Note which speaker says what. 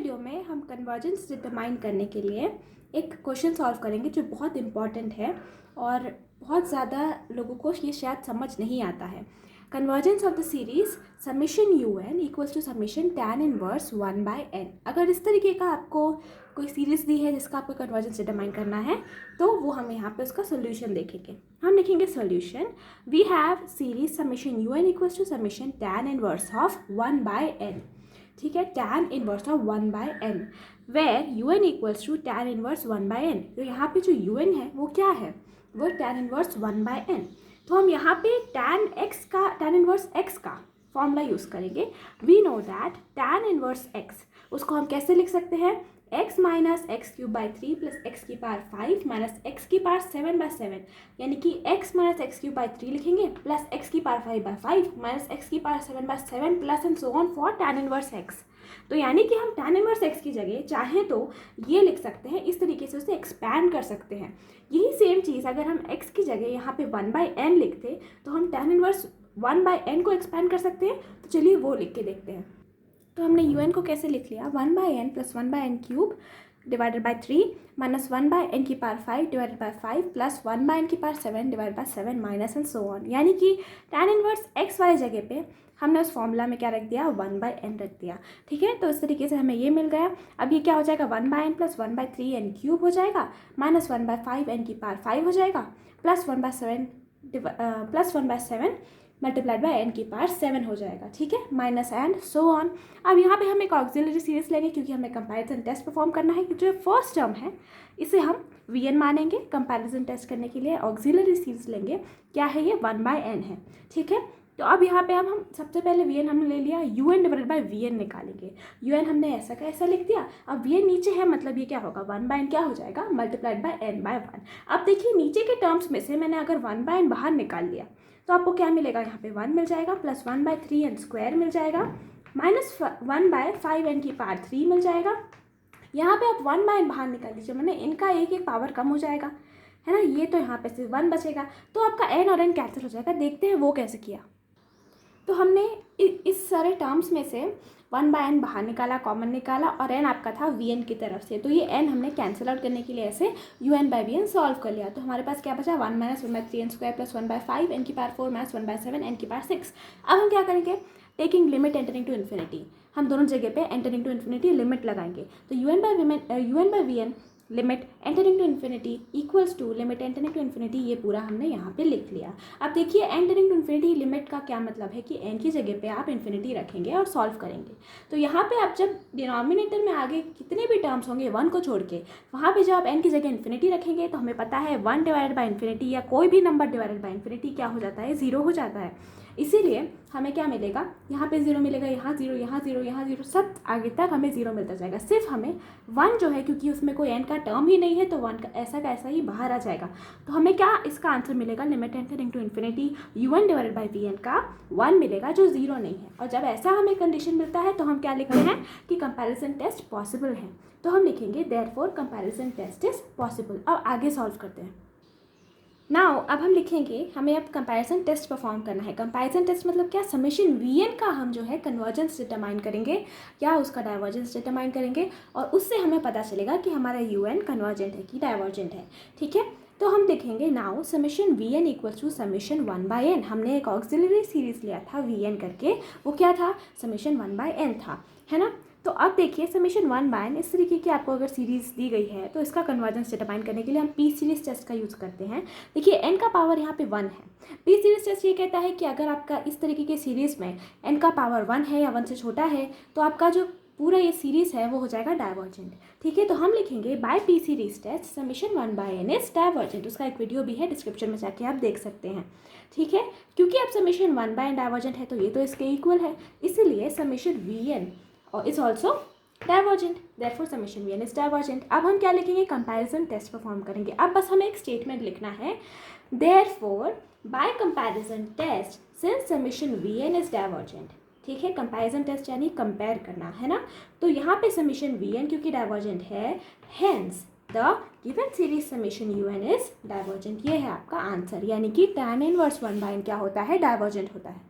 Speaker 1: Video में हम convergence determine करने के लिए एक क्वेश्चन सॉल्व करेंगे जो बहुत इम्पॉर्टेंट है और बहुत ज़्यादा लोगों को ये शायद समझ नहीं आता है। Convergence of the series summation u n equals to summation tan inverse 1/n। अगर इस तरीके का आपको कोई सीरीज दी है जिसका आपको कन्वर्जेंस डिटरमाइन करना है तो वो हम यहाँ पे उसका सोल्यूशन देखेंगे। हम लिखेंगे solution, we have series summation u n equals to summation tan inverse of 1/n। ठीक है, tan inverse of 1/n where u n equals to tan inverse 1/n। तो यहाँ पे जो यू एन है वो क्या है, वो टैन इनवर्स 1/n। तो हम यहाँ पे टैन इनवर्स x का फॉर्मूला यूज़ करेंगे। We know that tan inverse x, उसको हम कैसे लिख सकते हैं, x minus x cube by 3 plus x की पावर 5 माइनस एक्स की पावर 7/7, यानी कि x minus x cube by 3 लिखेंगे प्लस एक्स की पावर 5/5 माइनस एक्स की power 7/7 plus and so on for tan inverse x। तो यानी कि हम टैन इनवर्स x की जगह चाहें तो ये लिख सकते हैं, इस तरीके से उसे एक्सपैंड कर सकते हैं। यही सेम चीज़ अगर हम x की जगह यहाँ पे 1/n लिखते तो हम टैन इनवर्स 1/n को एक्सपैंड कर सकते हैं। तो चलिए वो लिख के देखते हैं। तो हमने un को कैसे लिख लिया, 1/n plus 1/n cube divided by 3 minus 1/n की power 5 divided by 5 plus 1/n की power 7 divided by 7 minus and so on. यानी कि टैन इनवर्स x वाली जगह पे हमने उस फॉर्मूला में क्या रख दिया, 1/n रख दिया। ठीक है, तो इस तरीके से हमें ये मिल गया। अब ये क्या हो जाएगा, 1/n प्लस 1/3n क्यूब हो जाएगा माइनस 1/5n की पावर 5 हो जाएगा प्लस 1/7 मल्टीप्लाइड बाई n की पावर 7 हो जाएगा। ठीक है, माइनस एंड सो ऑन। अब यहाँ पे हम एक ऑक्सिलरी सीरीज लेंगे क्योंकि हमें कंपैरिजन टेस्ट परफॉर्म करना है। जो फर्स्ट टर्म है इसे हम vn मानेंगे। कंपैरिजन टेस्ट करने के लिए ऑक्सिलरी सीरीज लेंगे, क्या है ये, 1/n है। ठीक है, तो अब यहाँ पे हम सबसे पहले vn हमने ले लिया, un डिवाइडेड बाई vn निकालेंगे। un हमने ऐसा का ऐसा लिख दिया। अब vn नीचे है, मतलब ये क्या होगा, 1/n क्या हो जाएगा, मल्टीप्लाइड बाई n/1। अब देखिए नीचे के टर्म्स में से मैंने अगर 1/n बाहर निकाल लिया तो आपको क्या मिलेगा, यहाँ पे 1 मिल जाएगा प्लस 1/3n स्क्वायर मिल जाएगा माइनस 1/5n की पावर 3 मिल जाएगा। यहाँ पे आप 1/n बाहर निकाल दीजिए, मैंने इनका एक पावर कम हो जाएगा, है ना। ये तो यहाँ पे सिर्फ 1 बचेगा, तो आपका n और n कैंसिल हो जाएगा। देखते हैं वो कैसे किया। तो हमने इस सारे टर्म्स में से 1/n बाहर निकाला, कॉमन निकाला और n आपका था vn की तरफ से। तो ये n हमने कैंसिल आउट करने के लिए ऐसे un/vn सॉल्व कर लिया। तो हमारे पास क्या बचा, 1 minus 1/3n square plus 1/5 n की पावर 4 माइनस 1/7 n की पावर 6। अब हम क्या करेंगे, taking limit entering to infinity, हम दोनों जगह पे एंटरिंग टू इन्फिनिटी लिमिट लगाएंगे। तो un/vn limit entering to infinity equals to limit entering to infinity, ये पूरा हमने यहाँ पे लिख लिया। अब देखिए एंटरिंग टू इन्फिनिटी लिमिट का क्या मतलब है कि n की जगह पे आप इन्फिनिटी रखेंगे और सॉल्व करेंगे। तो यहाँ पे आप जब डिनोमिनेटर में आगे कितने भी टर्म्स होंगे 1 को छोड़ के, वहाँ पे जब आप n की जगह इन्फिनिटी रखेंगे तो हमें पता है 1 डिवाइडेड बाई इन्फिनिटी या कोई भी नंबर डिवाइडेड बाई इन्फिनिटी क्या हो जाता है, 0 हो जाता है। इसीलिए हमें क्या मिलेगा, यहाँ पे 0 मिलेगा, यहाँ 0, यहाँ 0, यहाँ 0, सब आगे तक हमें 0 मिलता जाएगा। सिर्फ हमें 1 जो है, क्योंकि उसमें कोई n का टर्म ही नहीं है तो 1 का ऐसा ही बाहर आ जाएगा। तो हमें क्या इसका आंसर मिलेगा, limit entering to infinity un divided by vn का 1 मिलेगा जो 0 नहीं है। और जब ऐसा हमें कंडीशन मिलता है तो हम क्या लिखते हैं कि कंपैरिजन टेस्ट पॉसिबल है। तो हम लिखेंगे therefore comparison test is possible. अब आगे सॉल्व करते हैं। नाउ अब हम लिखेंगे, हमें अब कंपैरिजन टेस्ट परफॉर्म करना है। कंपैरिजन टेस्ट मतलब क्या, समेशन vn का हम जो है कन्वर्जेंस डिटरमाइन करेंगे या उसका डाइवर्जेंस डिटरमाइन करेंगे और उससे हमें पता चलेगा कि हमारा un कन्वर्जेंट है कि डाइवर्जेंट है। ठीक है, तो हम देखेंगे now summation vn equals to summation 1/n। हमने एक ऑक्सिलरी सीरीज लिया था vn करके, वो क्या था, समेशन 1/n था, है ना। तो अब देखिए समेशन 1/n इस तरीके की आपको अगर सीरीज दी गई है तो इसका कन्वर्जेंस डिटरमाइन करने के लिए हम पी सीरीज टेस्ट का यूज़ करते हैं। देखिए n का पावर यहाँ पे 1 है। पी सीरीज टेस्ट ये कहता है कि अगर आपका इस तरीके की सीरीज़ में n का पावर 1 है या 1 से छोटा है तो आपका जो पूरा ये सीरीज़ है वो हो जाएगा डाइवर्जेंट। ठीक है, तो हम लिखेंगे by p series test summation 1/n is divergent. उसका एक वीडियो भी है, डिस्क्रिप्शन में जाके आप देख सकते हैं। ठीक है, क्योंकि अब समेशन 1/n डाइवर्जेंट है तो ये तो इसके इक्वल है, इसीलिए समेशन vn और is also divergent, therefore summation vn is divergent. अब हम क्या लिखेंगे, कंपैरिजन टेस्ट परफॉर्म करेंगे। अब बस हमें एक स्टेटमेंट लिखना है, therefore by comparison test since summation vn is divergent. ठीक है, कंपैरिजन टेस्ट यानी कंपेयर करना, है ना। तो यहाँ पे समेशन vn क्योंकि डाइवर्जेंट है, hence the given series summation un is divergent. ये है आपका आंसर, यानी कि tan इनवर्स 1/n क्या होता है, डाइवर्जेंट होता है।